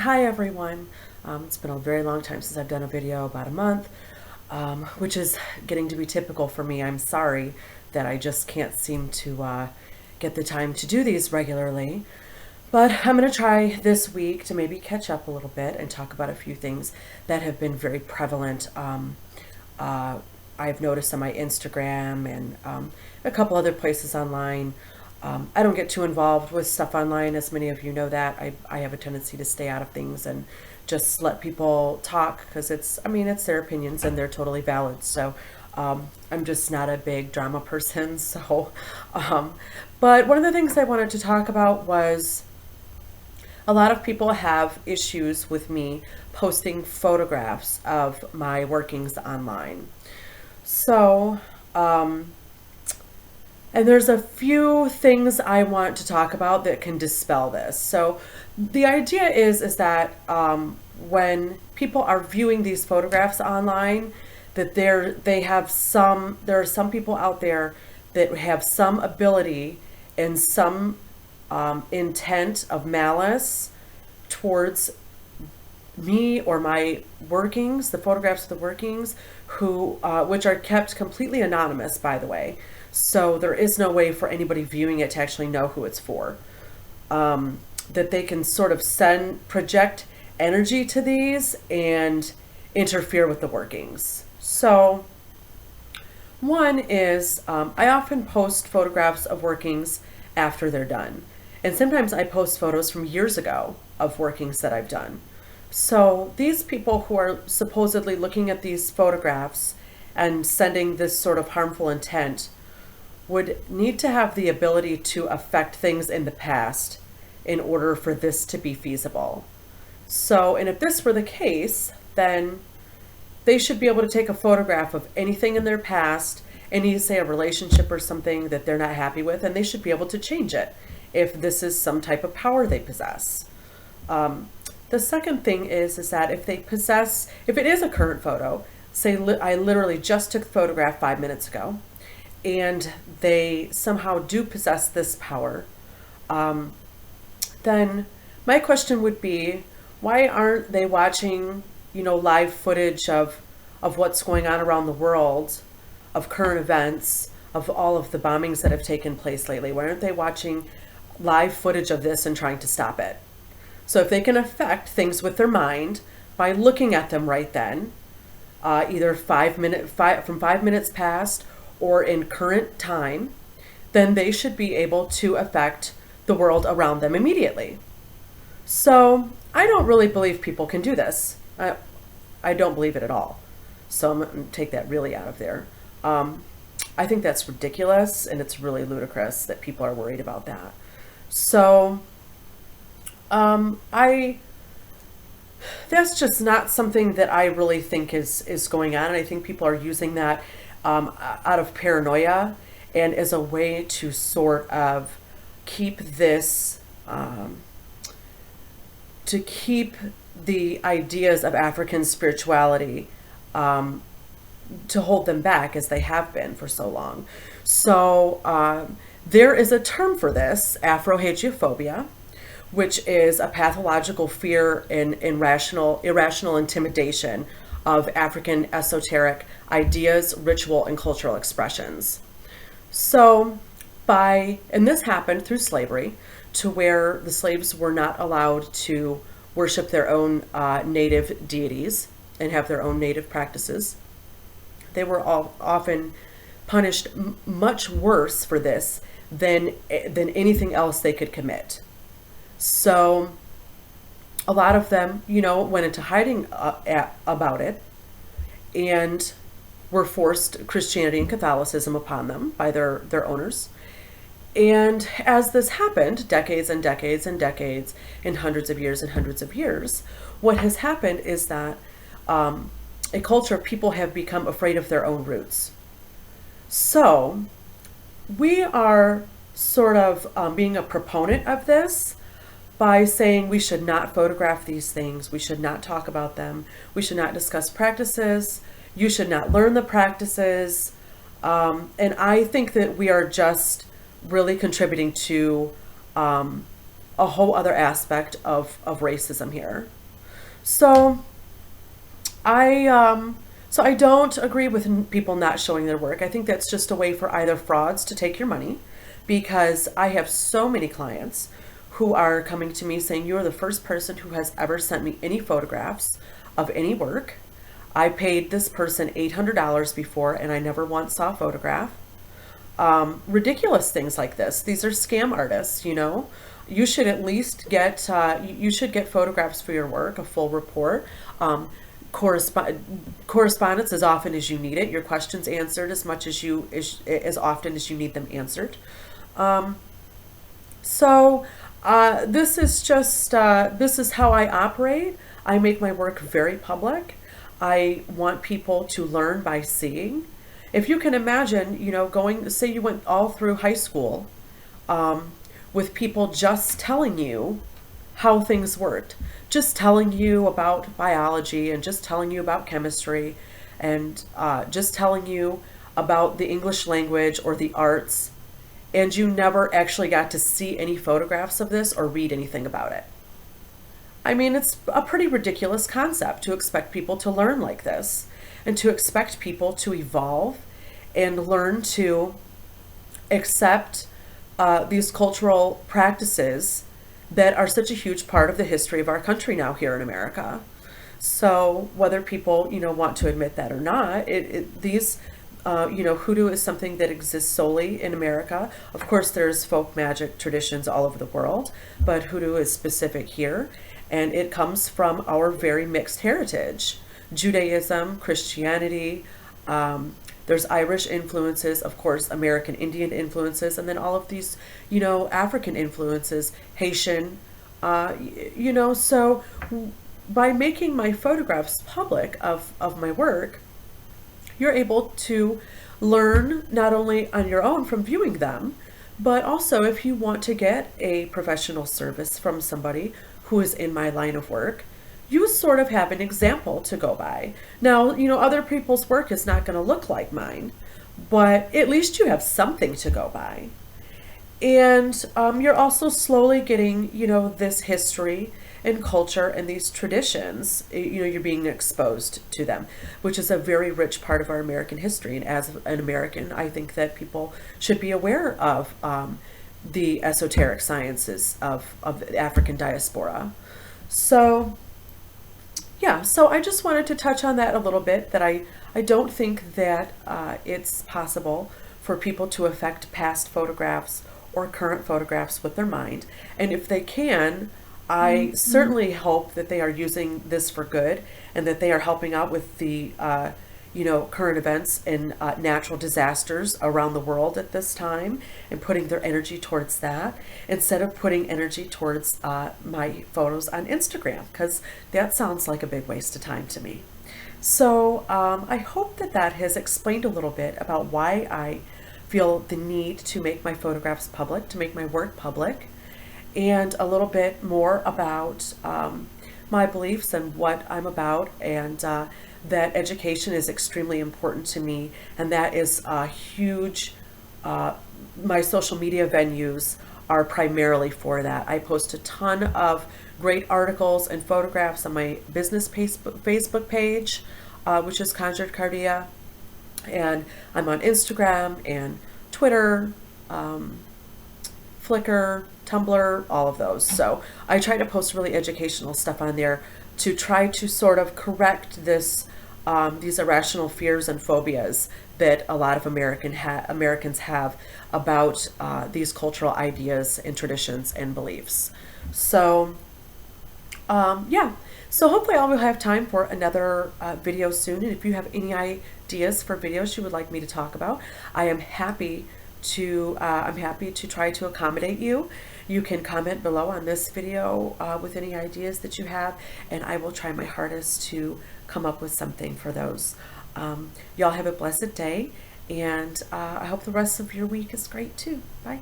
Hi everyone. It's been a very long time since I've done a video, about a month, which is getting to be typical for me. I'm sorry that I just can't seem to get the time to do these regularly. But I'm going to try this week to maybe catch up a little bit and talk about a few things that have been very prevalent. Uh, I've noticed on my Instagram and a couple other places online. I don't get too involved with stuff online, as many of you know that. I have a tendency to stay out of things and just let people talk because it's their opinions and they're totally valid. So I'm just not a big drama person. So, but one of the things I wanted to talk about was a lot of people have issues with me posting photographs of my workings online. So, and there's a few things I want to talk about that can dispel this. So the idea is that when people are viewing these photographs online, that there are some people out there that have some ability and some intent of malice towards me or my workings, the photographs of the workings, who which are kept completely anonymous, by the way. So there is no way for anybody viewing it to actually know who it's for. That they can sort of project energy to these and interfere with the workings. So one is I often post photographs of workings after they're done. And sometimes I post photos from years ago of workings that I've done. So these people who are supposedly looking at these photographs and sending this sort of harmful intent would need to have the ability to affect things in the past in order for this to be feasible. So, and if this were the case, then they should be able to take a photograph of anything in their past, any, say, a relationship or something that they're not happy with, and they should be able to change it if this is some type of power they possess. The second thing is that if it is a current photo, say I literally just took the photograph 5 minutes ago, and they somehow do possess this power, then my question would be, why aren't they watching, live footage of what's going on around the world, of current events, of all of the bombings that have taken place lately? Why aren't they watching live footage of this and trying to stop it? So if they can affect things with their mind by looking at them right then, either from 5 minutes past or in current time, then they should be able to affect the world around them immediately. So I don't really believe people can do this. I don't believe it at all. So I'm going to take that really out of there. I think that's ridiculous, and it's really ludicrous that people are worried about that. So that's just not something that I really think is going on. And I think people are using that out of paranoia and as a way to sort of keep this, to keep the ideas of African spirituality, to hold them back as they have been for so long. So there is a term for this, Afrohagiophobia, which is a pathological fear and irrational intimidation of African esoteric ideas, ritual, and cultural expressions. So and this happened through slavery, to where the slaves were not allowed to worship their own native deities and have their own native practices. They were often punished much worse for this than anything else they could commit. So a lot of them, went into hiding about it and were forced Christianity and Catholicism upon them by their owners. And as this happened, decades and decades and decades, and hundreds of years, what has happened is that a culture of people have become afraid of their own roots. So we are sort of being a proponent of this by saying we should not photograph these things, we should not talk about them, we should not discuss practices, you should not learn the practices. And I think that we are just really contributing to a whole other aspect of racism here. So I don't agree with people not showing their work. I think that's just a way for either frauds to take your money, because I have so many clients who are coming to me saying, "You are the first person who has ever sent me any photographs of any work. I paid this person $800 before and I never once saw a photograph." Ridiculous things like this. These are scam artists, you know. You should at least get you should get photographs for your work, a full report, correspondence as often as you need it, your questions answered as often as you need them answered. This is just this is how I operate. I make my work very public. I want people to learn by seeing. If you can imagine, you know, say you went all through high school with people just telling you how things worked, just telling you about biology and just telling you about chemistry and just telling you about the English language or the arts, and you never actually got to see any photographs of this or read anything about it. I mean, it's a pretty ridiculous concept to expect people to learn like this and to expect people to evolve and learn to accept these cultural practices that are such a huge part of the history of our country now here in America. So whether people, you know, want to admit that or not, hoodoo is something that exists solely in America. Of course, there's folk magic traditions all over the world, but hoodoo is specific here, and it comes from our very mixed heritage. Judaism, Christianity, there's Irish influences, of course, American Indian influences, and then all of these, you know, African influences, Haitian, so by making my photographs public of my work, you're able to learn not only on your own from viewing them, but also if you want to get a professional service from somebody who is in my line of work, you sort of have an example to go by. Now, you know, other people's work is not going to look like mine, but at least you have something to go by. And you're also slowly getting, you know, this history and culture and these traditions, you know, you're being exposed to them, which is a very rich part of our American history. And as an American, I think that people should be aware of the esoteric sciences of the African diaspora. So, yeah, so I just wanted to touch on that a little bit, that I don't think that it's possible for people to affect past photographs or current photographs with their mind. And if they can, I certainly hope that they are using this for good and that they are helping out with the, current events and natural disasters around the world at this time and putting their energy towards that instead of putting energy towards my photos on Instagram, because that sounds like a big waste of time to me. So I hope that has explained a little bit about why I feel the need to make my photographs public, to make my work public, and a little bit more about my beliefs and what I'm about, and that education is extremely important to me, and that is a huge, my social media venues are primarily for that. I post a ton of great articles and photographs on my business Facebook page, which is Conjured Cardia, and I'm on Instagram and Twitter, Flickr, Tumblr, all of those. So I try to post really educational stuff on there to try to sort of correct these irrational fears and phobias that a lot of Americans have about these cultural ideas and traditions and beliefs. So yeah, so hopefully I will have time for another video soon. And if you have any ideas for videos you would like me to talk about, I am happy to try to accommodate you. You can comment below on this video with any ideas that you have, and I will try my hardest to come up with something for those. Y'all have a blessed day, and I hope the rest of your week is great too. Bye.